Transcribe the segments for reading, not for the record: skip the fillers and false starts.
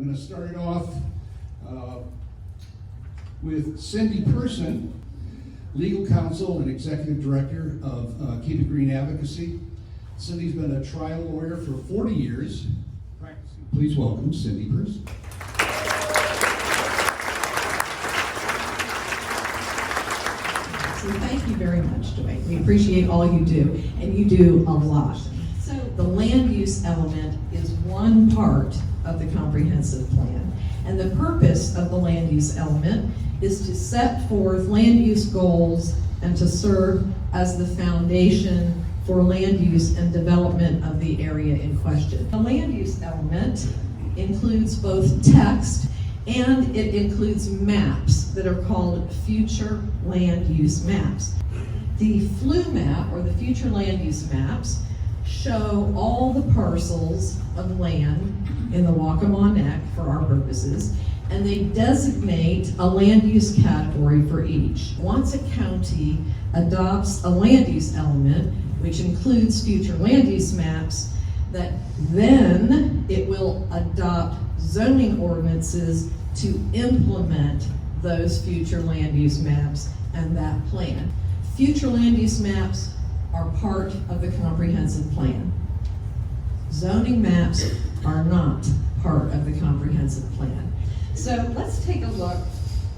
going to start it off with Cindy Person, Legal Counsel and Executive Director of Keep It Green Advocacy. Cindy's been a trial lawyer for 40 years. Please welcome Cindy Person. So thank you very much, Dwayne. We appreciate all you do, and you do a lot. So the land use element is one part of the comprehensive plan. And the purpose of the land use element is to set forth land use goals and to serve as the foundation for land use and development of the area in question. The land use element includes both text and it includes maps that are called future land use maps. The FLU map, or the future land use maps, show all the parcels of land in the Waccamaw Neck for our purposes, and they designate a land use category for each. Once a county adopts a land use element, which includes future land use maps, that then it will adopt zoning ordinances to implement those future land use maps and that plan. Future land use maps are part of the comprehensive plan. Zoning maps are not part of the comprehensive plan. So let's take a look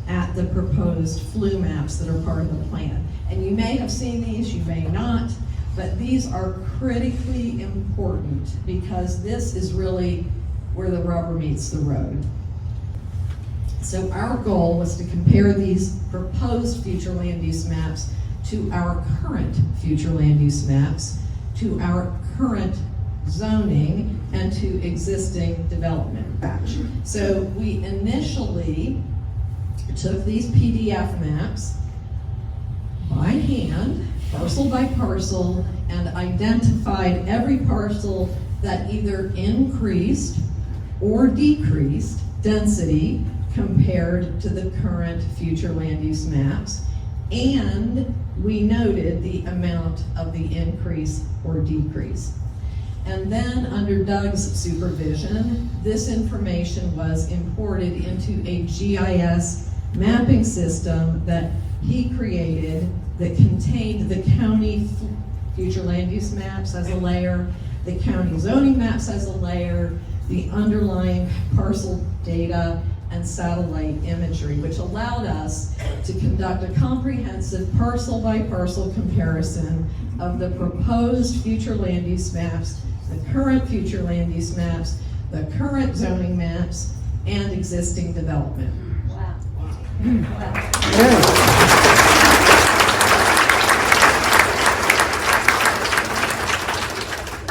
at the proposed FLU maps that are part of the plan. And you may have seen these, you may not, but these are critically important because this is really where the rubber meets the road. So our goal was to compare these proposed future land use maps to our current future land use maps, to our current zoning, and to existing development. So we initially took these PDF maps by hand, parcel by parcel, and identified every parcel that either increased or decreased density compared to the current future land use maps, and we noted the amount of the increase or decrease. And then under Doug's supervision, this information was imported into a GIS mapping system that he created that contained the county future land use maps as a layer, the county zoning maps as a layer, the underlying parcel data, and satellite imagery, which allowed us to conduct a comprehensive parcel-by-parcel comparison of the proposed future land use maps, the current future land use maps, the current zoning maps, and existing development. Wow. Wow.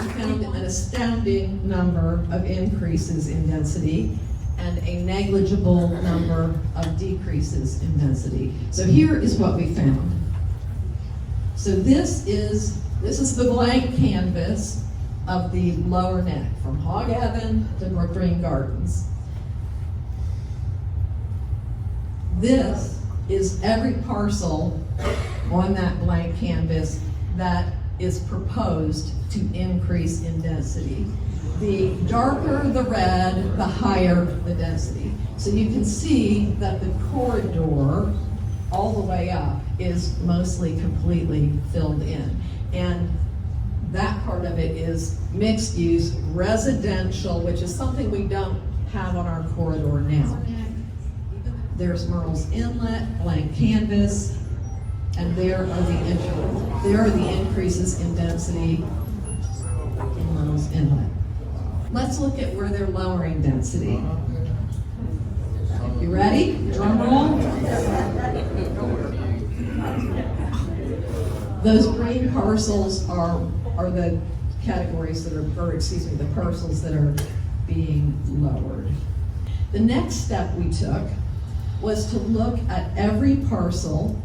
We found an astounding number of increases in density and a negligible number of decreases in density. So here is what we found. So this is the blank canvas of the lower neck from Hog Heaven to Brook Green Gardens. This is every parcel on that blank canvas that is proposed to increase in density. The darker the red, the higher the density. So you can see that the corridor all the way up is mostly completely filled in. And that part of it is mixed use residential, which is something we don't have on our corridor now. There's Merle's Inlet, blank canvas, and there are the increases in density in Merle's Inlet. Let's look at where they're lowering density. You ready? Drum roll. Those green parcels are the categories that are, the parcels that are being lowered. The next step we took was to look at every parcel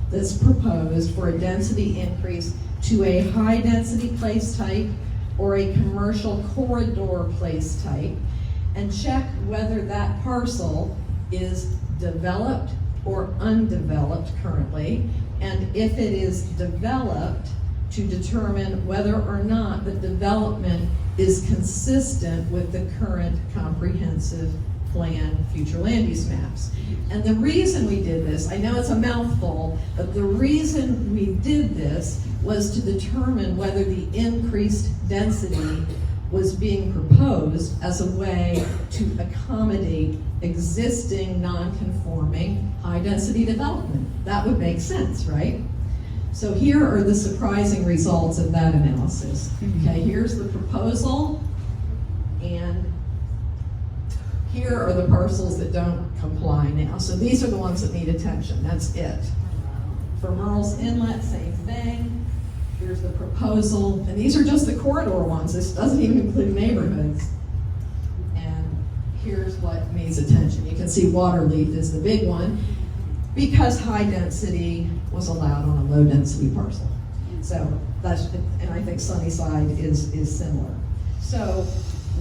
that's proposed for a density increase to a high density place type or a commercial corridor place type, and check whether that parcel is developed or undeveloped currently, and if it is developed, to determine whether or not the development is consistent with the current comprehensive plan future land use maps. And the reason we did this, I know it's a mouthful, but the reason we did this was to determine whether the increased density was being proposed as a way to accommodate existing non-conforming high-density development. That would make sense, right? So here are the surprising results of that analysis. Okay, here's the proposal, and here are the parcels that don't comply now. So these are the ones that need attention, that's it. For Merle's Inlet, same thing. Here's the proposal, and these are just the corridor ones. This doesn't even include neighborhoods. And here's what needs attention. You can see Waterleaf is the big one because high density was allowed on a low density parcel. So that's, and I think Sunnyside is similar. So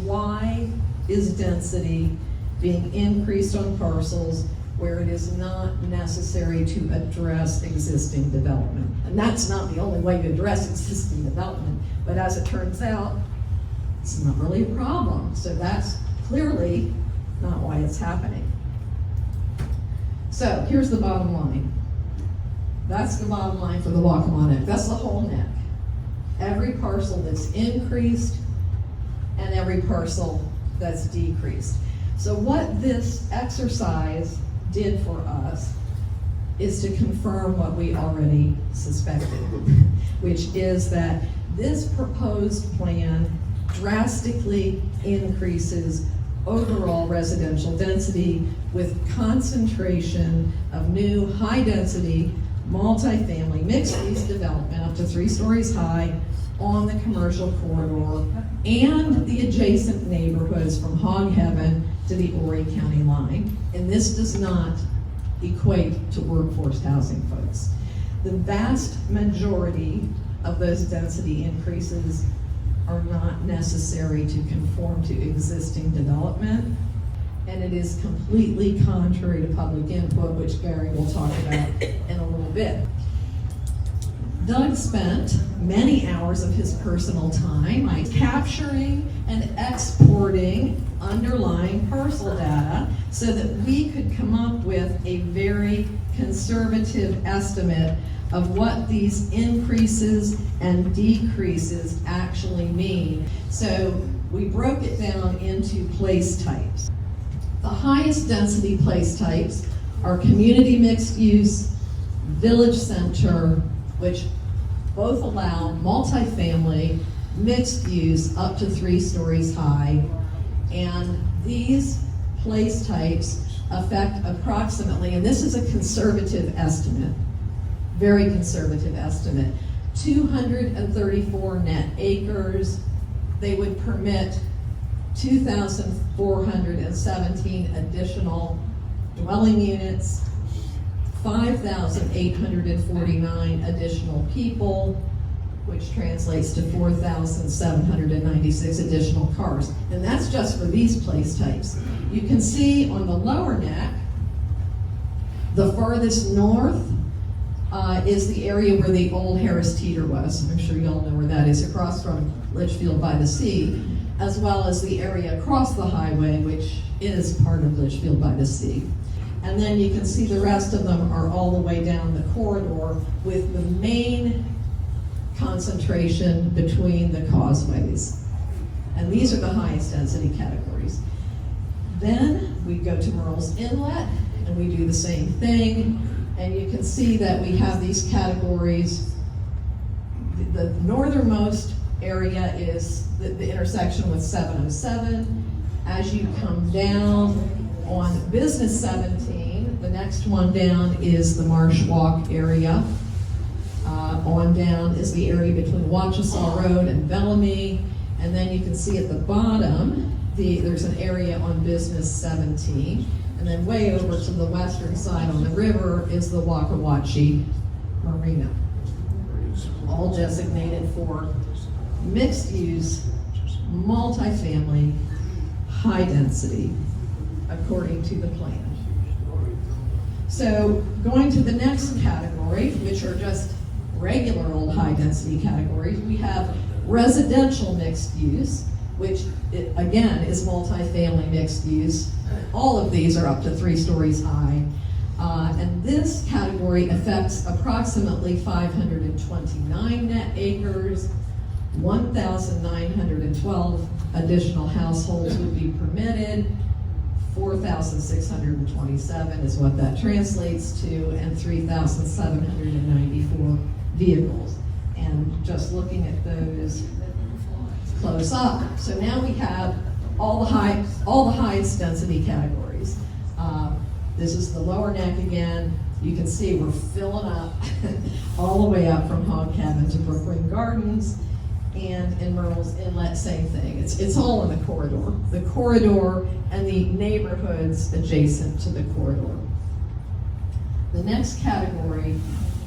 why is density being increased on parcels where it is not necessary to address existing development? And that's not the only way to address existing development, but as it turns out, it's not really a problem. So that's clearly not why it's happening. So here's the bottom line. That's the bottom line for the Waccamaw neck. That's the whole neck. Every parcel that's increased and every parcel that's decreased. So what this exercise did for us is to confirm what we already suspected, which is that this proposed plan drastically increases overall residential density with concentration of new high-density multifamily mixed-use development up to 3 stories high on the commercial corridor and the adjacent neighborhoods from Hog Heaven to the Horry County line. And this does not equate to workforce housing, folks. The vast majority of those density increases are not necessary to conform to existing development, and it is completely contrary to public input, which Gary will talk about in a little bit. Doug spent many hours of his personal time capturing and exporting underlying parcel data so that we could come up with a very conservative estimate of what these increases and decreases actually mean. So we broke it down into place types. The highest density place types are community mixed use, village center, which both allow multifamily mixed use up to 3 stories high. And these place types affect approximately, and this is a conservative estimate, very conservative estimate, 234 net acres. They would permit 2,417 additional dwelling units, 5,849 additional people, which translates to 4,796 additional cars. And that's just for these place types. You can see on the lower neck, the farthest north is the area where the old Harris Teeter was. I'm sure you all know where that is, across from Litchfield by the Sea, as well as the area across the highway, which is part of Litchfield by the Sea. And then you can see the rest of them are all the way down the corridor, with the main concentration between the causeways. And these are the highest density categories. Then we go to Merle's Inlet and we do the same thing. And you can see that we have these categories. The northernmost area is the intersection with 707. As you come down on Business 17, the next one down is the Marsh Walk area. On down is the area between Wachesaw Road and Bellamy. And then you can see at the bottom, there's an area on Business 17. And then way over to the western side on the river is the Wackawatchee Marina. All designated for mixed use, multifamily, high density, according to the plan. So going to the next category, which are just regular old high density categories, we have residential mixed use. which again is multifamily mixed use. All of these are up to 3 stories high. And this category affects approximately 529 net acres. 1,912 additional households would be permitted. 4,627 is what that translates to, and 3,794 vehicles. And just looking at those close up. So now we have all the highest density categories. This is the lower neck again. You can see we're filling up all the way up from Hog Cabin to Brooklyn Gardens, and in Myrtle's Inlet, same thing. It's all in the corridor and the neighborhoods adjacent to the corridor. The next category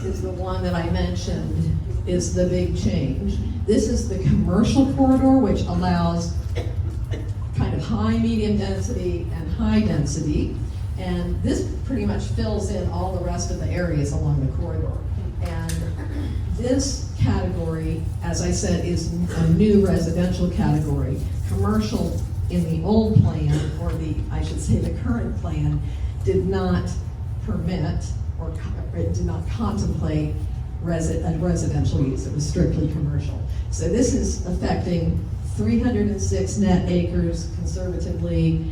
is the one that I mentioned is the big change. This is the commercial corridor, which allows kind of high, medium density, and high density. And this pretty much fills in all the rest of the areas along the corridor. And this category, as I said, is a new residential category. Commercial in the old plan, or I should say the current plan, did not permit or it did not contemplate residential use. It was strictly commercial. So this is affecting 306 net acres conservatively,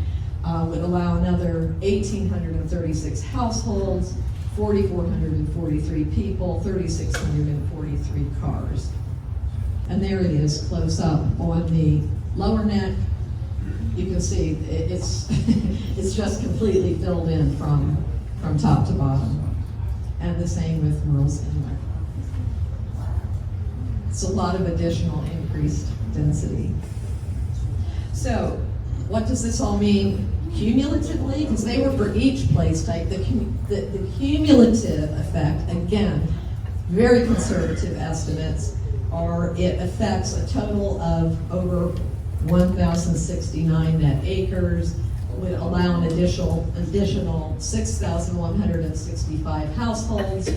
would allow another 1,836 households, 4,443 people, 3,643 cars. And there it is, close up on the lower neck. You can see it's it's just completely filled in from top to bottom. And the same with Myrtle's Inlet. It's a lot of additional increased density. So what does this all mean cumulatively? Because they were for each place type. The cumulative effect, again, very conservative estimates, are it affects a total of over 1,069 net acres, would allow an additional 6,165 households,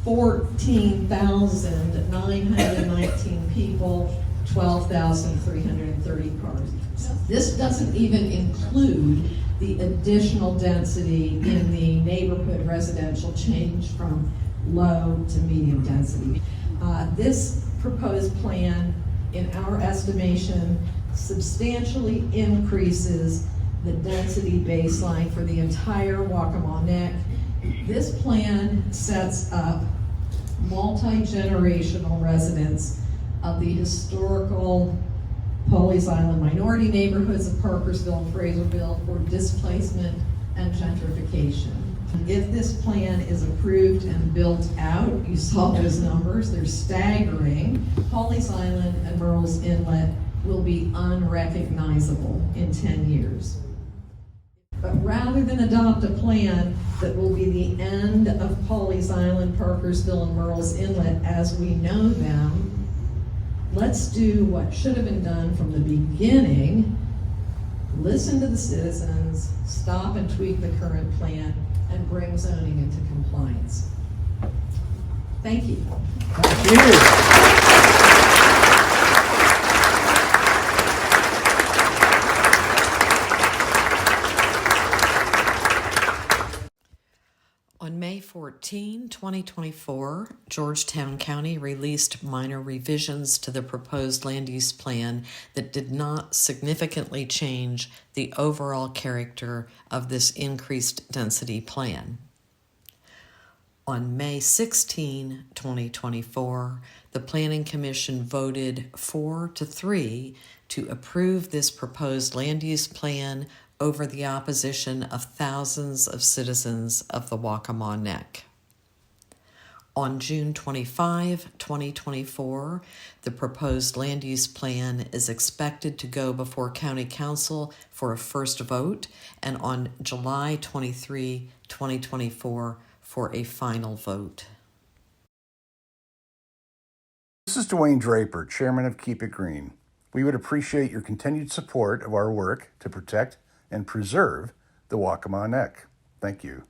14,919 people, 12,330 cars. This doesn't even include the additional density in the neighborhood residential change from low to medium density. This proposed plan, in our estimation, substantially increases the density baseline for the entire Waccamaw Neck. This plan sets up multi-generational residents of the historical Pawleys Island minority neighborhoods of Parkersville and Fraserville for displacement and gentrification. If this plan is approved and built out, you saw those numbers, they're staggering. Pawleys Island and Myrtle's Inlet will be unrecognizable in 10 years. But rather than adopt a plan that will be the end of Pawleys Island, Parkersville, and Myrtle's Inlet as we know them, let's do what should have been done from the beginning. Listen to the citizens, stop and tweak the current plan, and bring zoning into compliance. Thank you. Thank you. On May 14, 2024, Georgetown County released minor revisions to the proposed land use plan that did not significantly change the overall character of this increased density plan. On May 16, 2024, the Planning Commission voted 4-3 to approve this proposed land use plan over the opposition of thousands of citizens of the Waccamaw Neck. On June 25, 2024, the proposed land use plan is expected to go before County Council for a first vote, and on July 23, 2024, for a final vote. This is Dwayne Draper, Chairman of Keep It Green. We would appreciate your continued support of our work to protect and preserve the Waccamaw Neck. Thank you.